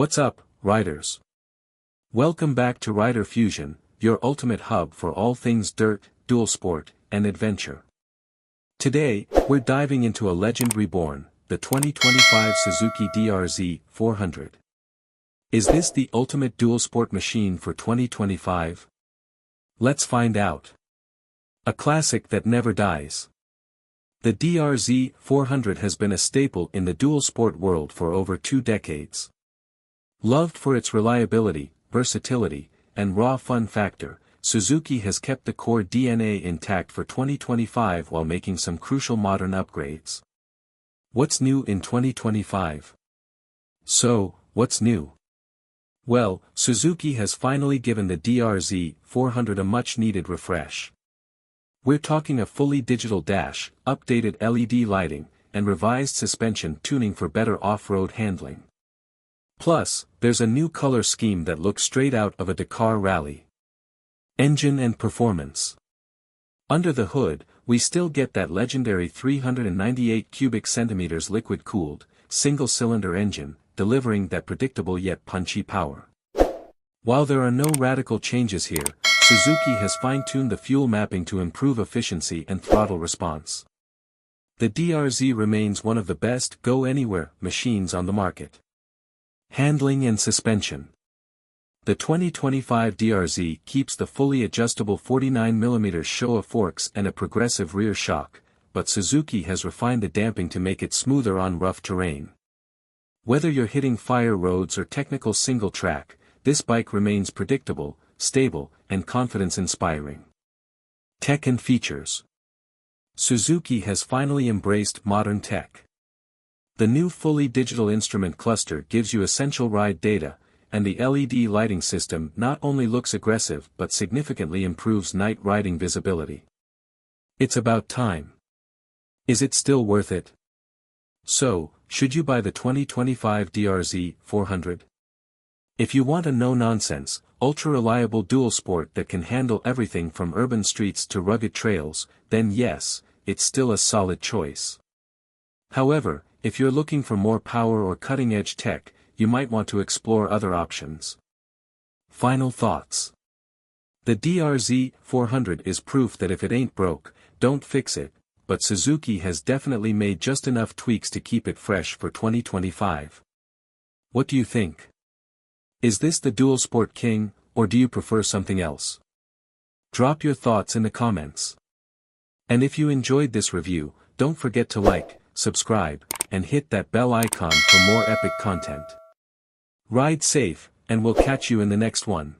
What's up, riders? Welcome back to Rider Fusion, your ultimate hub for all things dirt, dual sport, and adventure. Today, we're diving into a legend reborn, the 2025 Suzuki DRZ-400. Is this the ultimate dual sport machine for 2025? Let's find out. A classic that never dies. The DRZ-400 has been a staple in the dual sport world for over 2 decades. Loved for its reliability, versatility, and raw fun factor, Suzuki has kept the core DNA intact for 2025 while making some crucial modern upgrades. What's new in 2025? So, what's new? Well, Suzuki has finally given the DRZ-400 a much-needed refresh. We're talking a fully digital dash, updated LED lighting, and revised suspension tuning for better off-road handling. Plus, there's a new color scheme that looks straight out of a Dakar rally. Engine and performance. Under the hood, we still get that legendary 398 cubic centimeters liquid-cooled, single-cylinder engine, delivering that predictable yet punchy power. While there are no radical changes here, Suzuki has fine-tuned the fuel mapping to improve efficiency and throttle response. The DRZ remains one of the best go-anywhere machines on the market. Handling and suspension. The 2025 DRZ keeps the fully adjustable 49mm Showa forks and a progressive rear shock, but Suzuki has refined the damping to make it smoother on rough terrain. Whether you're hitting fire roads or technical single track, this bike remains predictable, stable, and confidence-inspiring. Tech and features. Suzuki has finally embraced modern tech. The new fully digital instrument cluster gives you essential ride data, and the LED lighting system not only looks aggressive but significantly improves night riding visibility. It's about time. Is it still worth it? So, should you buy the 2025 DRZ-400? If you want a no-nonsense, ultra-reliable dual sport that can handle everything from urban streets to rugged trails, then yes, it's still a solid choice. However, if you're looking for more power or cutting-edge tech, you might want to explore other options. Final thoughts. The DRZ-400 is proof that if it ain't broke, don't fix it, but Suzuki has definitely made just enough tweaks to keep it fresh for 2025. What do you think? Is this the dual sport king, or do you prefer something else? Drop your thoughts in the comments. And if you enjoyed this review, don't forget to like, subscribe, and hit that bell icon for more epic content. Ride safe, and we'll catch you in the next one.